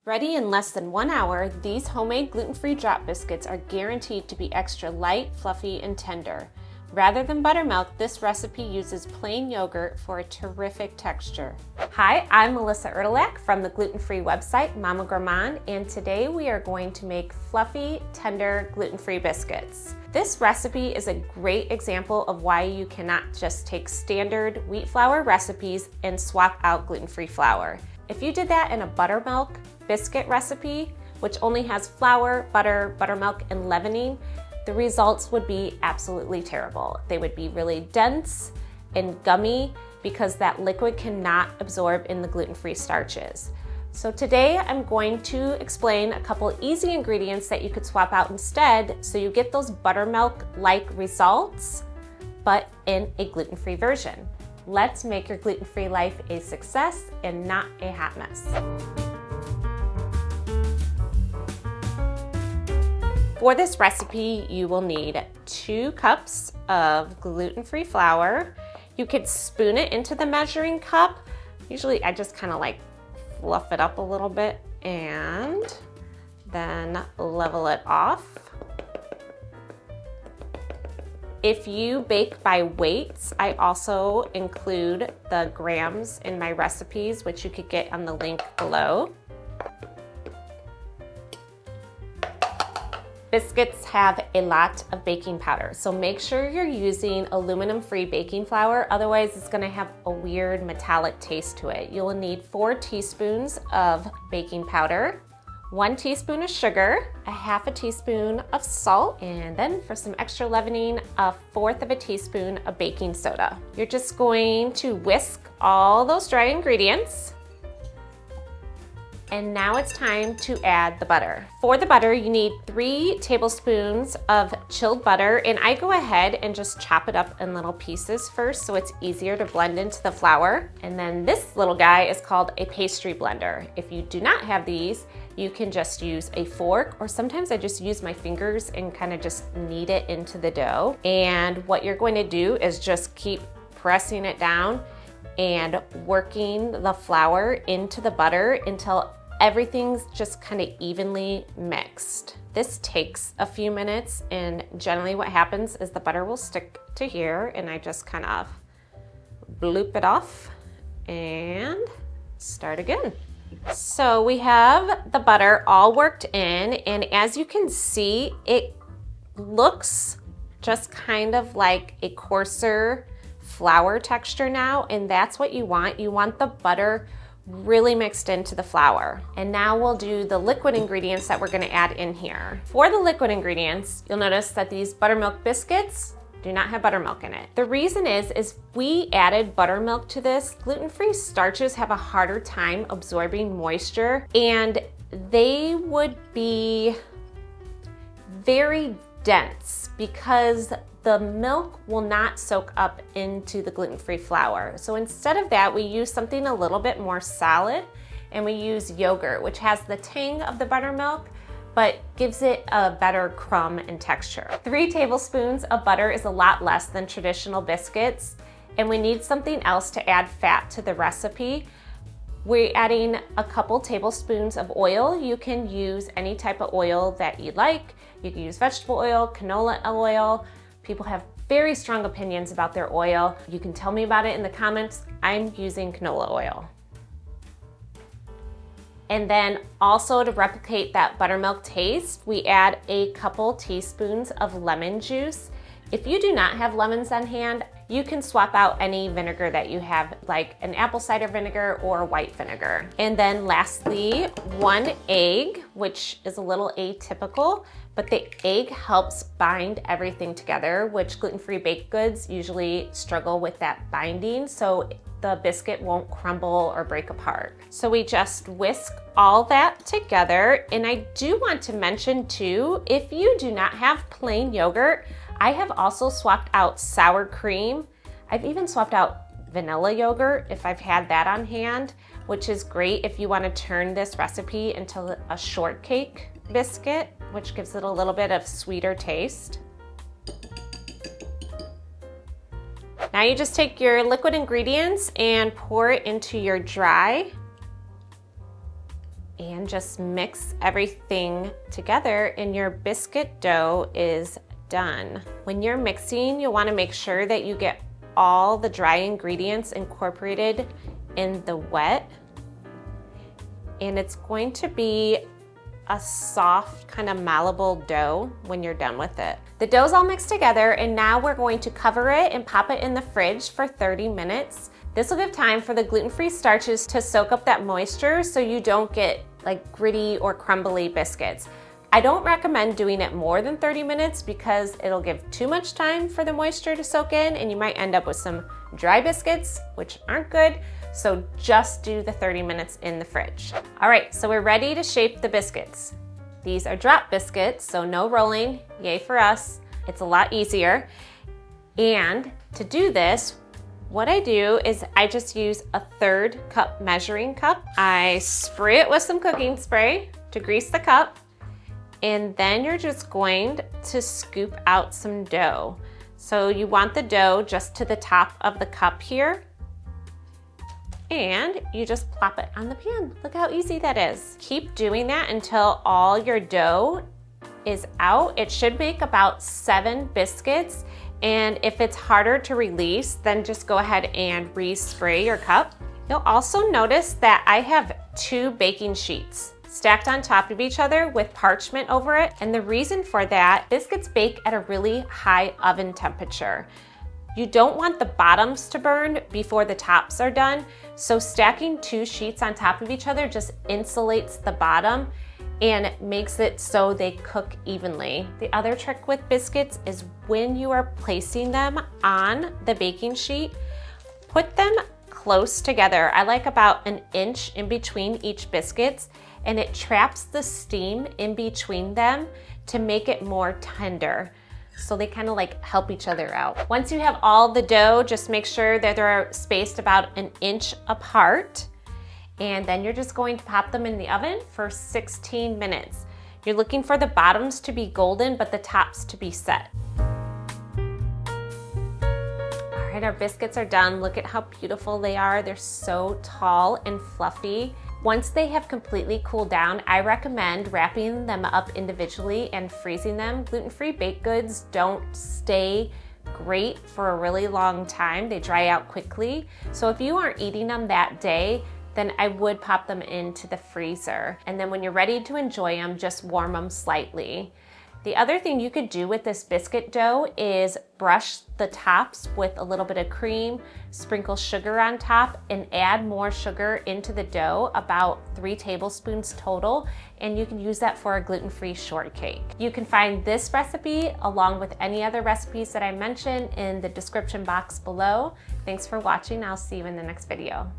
Ready in less than 1 hour, these homemade gluten-free drop biscuits are guaranteed to be extra light, fluffy, and tender. Rather than buttermilk, this recipe uses plain yogurt for a terrific texture. Hi, I'm Melissa Erdelak from the gluten-free website Mama Gourmand, and today we are going to make fluffy, tender, gluten-free biscuits. This recipe is a great example of why you cannot just take standard wheat flour recipes and swap out gluten-free flour. If you did that in a buttermilk biscuit recipe, which only has flour, butter, buttermilk, and leavening, the results would be absolutely terrible. They would be really dense and gummy because that liquid cannot absorb in the gluten-free starches. So today I'm going to explain a couple easy ingredients that you could swap out instead so you get those buttermilk-like results, but in a gluten-free version. Let's make your gluten-free life a success and not a hot mess. For this recipe, you will need 2 cups of gluten-free flour. You could spoon it into the measuring cup. Usually I just kind of like fluff it up a little bit and then level it off. If you bake by weights, I also include the grams in my recipes, which you could get on the link below. Biscuits have a lot of baking powder, so make sure you're using aluminum-free baking flour, otherwise it's gonna have a weird metallic taste to it. You'll need 4 teaspoons of baking powder, 1 teaspoon of sugar, a half a teaspoon of salt, and then for some extra leavening, 1/4 of a teaspoon of baking soda. You're just going to whisk all those dry ingredients. And now it's time to add the butter. For the butter, you need 3 tablespoons of chilled butter, and I go ahead and just chop it up in little pieces first so it's easier to blend into the flour. And then this little guy is called a pastry blender. If you do not have these, you can just use a fork, or sometimes I just use my fingers and kind of just knead it into the dough. And what you're going to do is just keep pressing it down and working the flour into the until until everything's just kind of evenly mixed. This takes a few minutes, and generally what happens is the butter will stick to here, and I just kind of bloop it off and start again. So we have the butter all worked in, and as you can see, it looks just kind of like a coarser flour texture now, and that's what you want. You want the butter really mixed into the flour. And now we'll do the liquid ingredients that we're gonna add in here. For the liquid ingredients, you'll notice that these buttermilk biscuits do not have buttermilk in it. The reason is we added buttermilk to this. Gluten-free starches have a harder time absorbing moisture, and they would be very dense because the milk will not soak up into the gluten-free flour. So instead of that, we use something a little bit more solid, and we use yogurt, which has the tang of the buttermilk, but gives it a better crumb and texture. 3 tablespoons of butter is a lot less than traditional biscuits, and we need something else to add fat to the recipe. We're adding a couple tablespoons of oil. You can use any type of oil that you like. You can use vegetable oil, canola oil. People have very strong opinions about their oil. You can tell me about it in the comments. I'm using canola oil. And then also to replicate that buttermilk taste, we add a couple teaspoons of lemon juice. If you do not have lemons on hand, you can swap out any vinegar that you have, like an apple cider vinegar or white vinegar. And then lastly, 1 egg, which is a little atypical, but the egg helps bind everything together, which gluten-free baked goods usually struggle with that binding, so the biscuit won't crumble or break apart. So we just whisk all that together. And I do want to mention too, if you do not have plain yogurt, I have also swapped out sour cream. I've even swapped out vanilla yogurt if I've had that on hand, which is great if you want to turn this recipe into a shortcake biscuit, which gives it a little bit of sweeter taste. Now you just take your liquid ingredients and pour it into your dry and just mix everything together and your biscuit dough is done. When you're mixing, you'll want to make sure that you get all the dry ingredients incorporated in the wet, and it's going to be a soft kind of malleable dough when you're done with it. The dough's all mixed together, and now we're going to cover it and pop it in the fridge for 30 minutes. This will give time for the gluten-free starches to soak up that moisture so you don't get like gritty or crumbly biscuits. I don't recommend doing it more than 30 minutes because it'll give too much time for the moisture to soak in and you might end up with some dry biscuits, which aren't good. So just do the 30 minutes in the fridge. All right, so we're ready to shape the biscuits. These are drop biscuits, so no rolling, yay for us. It's a lot easier. And to do this, what I do is I just use a 1/3 cup measuring cup. I spray it with some cooking spray to grease the cup, and then you're just going to scoop out some dough. So you want the dough just to the top of the cup here, and you just plop it on the pan. Look how easy that is. Keep doing that until all your dough is out. It should make about 7 biscuits. And if it's harder to release, then just go ahead and respray your cup. You'll also notice that I have 2 baking sheets stacked on top of each other with parchment over it. And the reason for that, biscuits bake at a really high oven temperature. You don't want the bottoms to burn before the tops are done. So stacking 2 sheets on top of each other just insulates the bottom and makes it so they cook evenly. The other trick with biscuits is when you are placing them on the baking sheet, put them close together. I like about 1 inch in between each biscuits, and it traps the steam in between them to make it more tender. So they kind of like help each other out. Once you have all the dough, just make sure that they're spaced about 1 inch apart. And then you're just going to pop them in the oven for 16 minutes. You're looking for the bottoms to be golden, but the tops to be set. All right, our biscuits are done. Look at how beautiful they are. They're so tall and fluffy. Once they have completely cooled down, I recommend wrapping them up individually and freezing them. Gluten-free baked goods don't stay great for a really long time. They dry out quickly. So if you aren't eating them that day, then I would pop them into the freezer. And then when you're ready to enjoy them, just warm them slightly. The other thing you could do with this biscuit dough is brush the tops with a little bit of cream, sprinkle sugar on top, and add more sugar into the dough, about 3 tablespoons total, and you can use that for a gluten-free shortcake. You can find this recipe along with any other recipes that I mentioned in the description box below. Thanks for watching. I'll see you in the next video.